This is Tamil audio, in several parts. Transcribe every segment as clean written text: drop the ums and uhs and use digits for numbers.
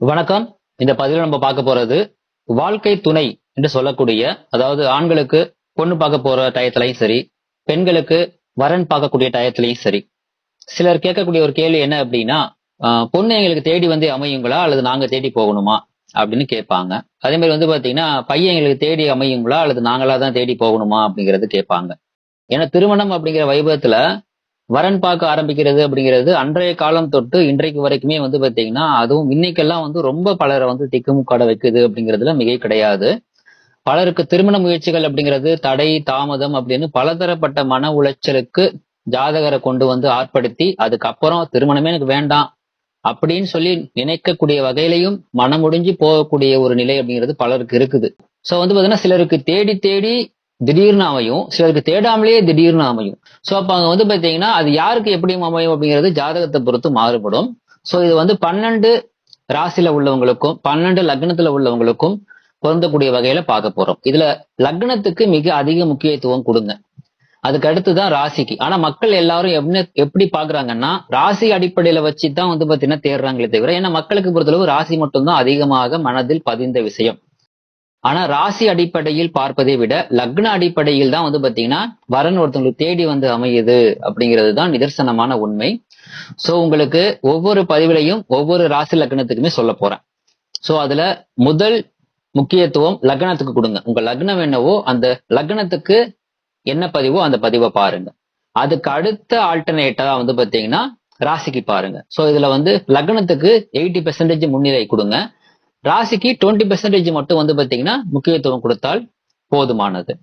வணக்கம். இந்த பதிவில் நம்ம பார்க்க போறது வாழ்க்கை துணை என்று சொல்லக்கூடிய, அதாவது ஆண்களுக்கு பொண்ணு பார்க்க போற டயத்திலையும் சரி, பெண்களுக்கு வரன் பார்க்கக்கூடிய டயத்திலையும் சரி, சிலர் கேட்கக்கூடிய ஒரு கேள்வி என்ன அப்படின்னா, பொண்ணு எங்களுக்கு தேடி வந்து அமையுங்களா அல்லது நாங்க தேடி போகணுமா அப்படின்னு கேட்பாங்க. அதே மாதிரி வந்து பாத்தீங்கன்னா, பையன் எங்களுக்கு தேடி அமையுங்களா அல்லது நாங்களா தான் தேடி போகணுமா அப்படிங்கறது கேட்பாங்க. ஏன்னா திருமணம் அப்படிங்கிற வைபவத்துல வரன் பார்க்க ஆரம்பிக்கிறது அப்படிங்கிறது அன்றைய காலம் தொட்டு இன்றைக்கு வரைக்குமே வந்து பாத்தீங்கன்னா, அதுவும் இன்னைக்கெல்லாம் வந்து ரொம்ப பலரை வந்து திக்குமுக்காட வைக்குது அப்படிங்கிறதுல மிகை கிடையாது. பலருக்கு திருமண முயற்சிகள் அப்படிங்கிறது தடை, தாமதம் அப்படின்னு பலதரப்பட்ட மன உளைச்சலுக்கு ஜாதகரை கொண்டு வந்து ஆட்படுத்தி, அதுக்கப்புறம் திருமணமே எனக்கு வேண்டாம் அப்படின்னு சொல்லி நினைக்கக்கூடிய வகையிலையும் மனமுடிஞ்சு போகக்கூடிய ஒரு நிலை அப்படிங்கிறது பலருக்கு இருக்குது. சோ வந்து பாத்தீங்கன்னா சிலருக்கு தேடி தேடி திடீர்னு அமையும், சிலருக்கு தேடாமலேயே திடீர்னு அமையும். சோ அப்ப அங்க வந்து பாத்தீங்கன்னா அது யாருக்கு எப்படி அமையும் அப்படிங்கிறது ஜாதகத்தை பொறுத்து மாறுபடும். சோ இது வந்து 12 ராசியில உள்ளவங்களுக்கும் 12 லக்னத்துல உள்ளவங்களுக்கும் பொருந்தக்கூடிய வகையில பார்க்க போறோம். இதுல லக்னத்துக்கு மிக அதிக முக்கியத்துவம் கொடுங்க. அதுக்கு அடுத்துதான் ராசிக்கு. ஆனா மக்கள் எல்லாரும் எப்படி பாக்குறாங்கன்னா, ராசி அடிப்படையில வச்சுதான் வந்து பாத்தீங்கன்னா தேடுறாங்களே தவிர, ஏன்னா மக்களுக்கு பொறுத்தளவு ராசி மட்டும்தான் அதிகமாக மனதில் பதிந்த விஷயம். ஆனா ராசி அடிப்படையில் பார்ப்பதை விட லக்ன அடிப்படையில் தான் வந்து பாத்தீங்கன்னா வரன் ஒருத்தவங்களுக்கு தேடி வந்து அமையுது அப்படிங்கிறது தான் நிதர்சனமான உண்மை. சோ உங்களுக்கு ஒவ்வொரு பதிவிலையும் ஒவ்வொரு ராசி லக்னத்துக்குமே சொல்ல போறேன். சோ அதுல முதல் முக்கியத்துவம் லக்னத்துக்கு கொடுங்க. உங்க லக்னம் என்னவோ அந்த லக்னத்துக்கு என்ன பதிவோ அந்த பதிவை பாருங்க. அதுக்கு அடுத்த ஆல்டர்னேட்டா வந்து பாத்தீங்கன்னா ராசிக்கு பாருங்க. சோ இதுல வந்து லக்னத்துக்கு 80% முன்னிலை கொடுங்க, ராசிக்கு 20% மட்டும் வந்து பாத்தீங்கன்னா முக்கியத்துவம் கொடுத்தால் போதுமானது.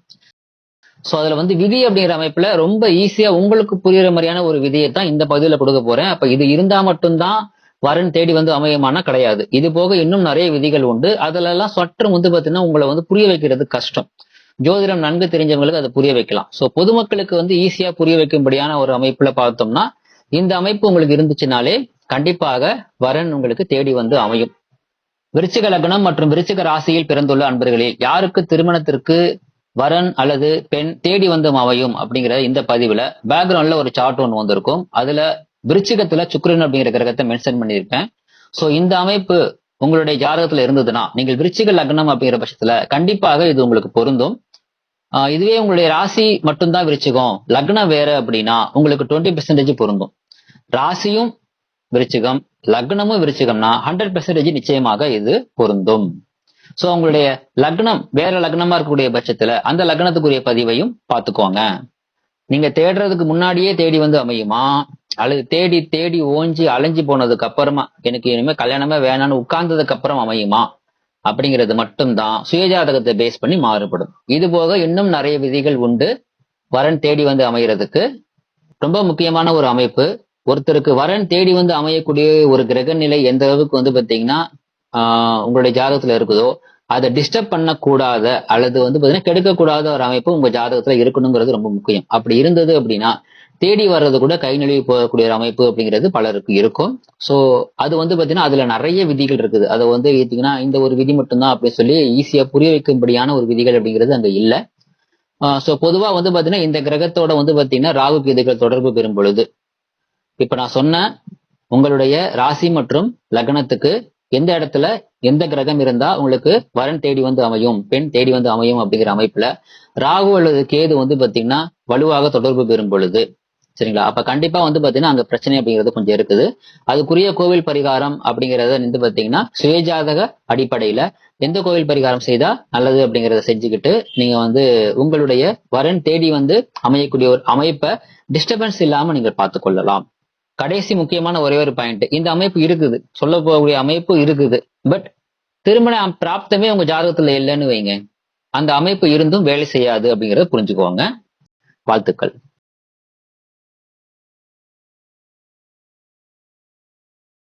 சோ அதுல வந்து விதி அப்படிங்கிற அமைப்புல ரொம்ப ஈஸியா உங்களுக்கு புரியுற மாதிரியான ஒரு விதியை தான் இந்த பகுதியில கொடுக்க போறேன். அப்ப இது இருந்தா மட்டும்தான் வரன் தேடி வந்து அமையுமானா கிடையாது. இது போக இன்னும் நிறைய விதிகள் உண்டு. அதுல எல்லாம் சற்று வந்து பாத்தீங்கன்னா உங்களை வந்து புரிய வைக்கிறது கஷ்டம். ஜோதிடம் நன்கு தெரிஞ்சவங்களுக்கு அதை புரிய வைக்கலாம். சோ பொதுமக்களுக்கு வந்து ஈஸியா புரிய வைக்கும்படியான ஒரு அமைப்புல பார்த்தோம்னா, இந்த அமைப்பு உங்களுக்கு இருந்துச்சுனாலே கண்டிப்பாக வரன் உங்களுக்கு தேடி வந்து அமையும். விருச்சிக லக்னம் மற்றும் விருச்சிக ராசியில் பிறந்துள்ள அன்பர்களே, யாருக்கு திருமணத்திற்கு வரன் அல்லது பெண் தேடி வந்து அமையும் அப்படிங்கிற இந்த பதிவுல பேக்ரவுண்ட்ல ஒரு சார்ட் ஒன்று வந்திருக்கும். அதுல விருச்சிகத்துல சுக்கிரன் அப்படிங்கிற கிரகத்தை மென்ஷன் பண்ணியிருப்பேன். சோ இந்த அமைப்பு உங்களுடைய ஜாதகத்துல இருந்ததுன்னா, நீங்கள் விருச்சிக லக்னம் அப்படிங்கிற பட்சத்துல கண்டிப்பாக இது உங்களுக்கு பொருந்தும். இதுவே உங்களுடைய ராசி மட்டும்தான் விருச்சிகம், லக்னம் வேற அப்படின்னா உங்களுக்கு 20% பொருந்தும். ராசியும் விருச்சிகம், லக்னமும் விருச்சிகம்னா 100% நிச்சயமாக இது பொருந்தும். சோ உங்களுடைய லக்னம் வேற லக்னமா இருக்கக்கூடிய பட்சத்துல அந்த லக்னத்துக்குரிய பதிவையும் பார்த்துக்கோங்க. நீங்க தேடுறதுக்கு முன்னாடியே தேடி வந்து அமையுமா, அல்லது தேடி தேடி ஓஞ்சி அலைஞ்சு போனதுக்கு அப்புறமா எனக்கு இனிமே கல்யாணமே வேணான்னு உட்கார்ந்ததுக்கு அப்புறம் அமையுமா அப்படிங்கிறது மட்டும்தான் சுயஜாதகத்தை பேஸ் பண்ணி மாறுபடும். இது போக இன்னும் நிறைய விதிகள் உண்டு வரன் தேடி வந்து அமைகிறதுக்கு. ரொம்ப முக்கியமான ஒரு அமைப்பு, ஒருத்தருக்கு வரன் தேடி வந்து அமையக்கூடிய ஒரு கிரக நிலை எந்த அளவுக்கு வந்து பாத்தீங்கன்னா உங்களுடைய ஜாதகத்துல இருக்குதோ அதை டிஸ்டர்ப் பண்ணக்கூடாத அல்லது வந்து பாத்தீங்கன்னா கெடுக்கக்கூடாத ஒரு அமைப்பு உங்க ஜாதகத்துல இருக்கணுங்கிறது ரொம்ப முக்கியம். அப்படி இருந்தது அப்படின்னா தேடி வர்றது கூட கை நழுவி போகக்கூடிய ஒரு அமைப்பு அப்படிங்கிறது பலருக்கு இருக்கும். சோ அது வந்து பாத்தீங்கன்னா அதுல நிறைய விதிகள் இருக்குது. அதை வந்து ஏத்தீங்கன்னா இந்த ஒரு விதி மட்டும்தான் அப்படின்னு சொல்லி ஈஸியா புரிய வைக்கும்படியான ஒரு விதிகள் அப்படிங்கிறது அங்க இல்ல. சோ பொதுவா வந்து பாத்தீங்கன்னா இந்த கிரகத்தோட வந்து பாத்தீங்கன்னா ராகு கேதுகள் தொடர்பு பெறும் பொழுது, இப்ப நான் சொன்ன உங்களுடைய ராசி மற்றும் லக்னத்துக்கு எந்த இடத்துல எந்த கிரகம் இருந்தா உங்களுக்கு வரன் தேடி வந்து அமையும், பெண் தேடி வந்து அமையும் அப்படிங்கிற அமைப்புல ராகு அல்லது கேது வந்து பாத்தீங்கன்னா வலுவாக தொடர்பு பெறும் பொழுது, சரிங்களா, அப்ப கண்டிப்பா வந்து பாத்தீங்கன்னா அங்க பிரச்சனை அப்படிங்கிறது கொஞ்சம் இருக்குது. அதுக்குரிய கோவில் பரிகாரம் அப்படிங்கறத வந்து பாத்தீங்கன்னா சுயஜாதக அடிப்படையில எந்த கோவில் பரிகாரம் செய்தா நல்லது அப்படிங்கறத செஞ்சுக்கிட்டு நீங்க வந்து உங்களுடைய வரன் தேடி வந்து அமையக்கூடிய ஒரு அமைப்பை டிஸ்டர்பன்ஸ் இல்லாம நீங்க பார்த்து கொள்ளலாம். கடைசி முக்கியமான ஒரே ஒரு பாயிண்ட், இந்த அமைப்பு இருக்குது, சொல்ல போகக்கூடிய அமைப்பு இருக்குது, பட் திருமண பிராப்தமே உங்க ஜாதகத்துல இல்லைன்னு வைங்க, அந்த அமைப்பு இருந்தும் வேலை செய்யாது அப்படிங்கறத புரிஞ்சுக்கோங்க. வாழ்த்துக்கள்.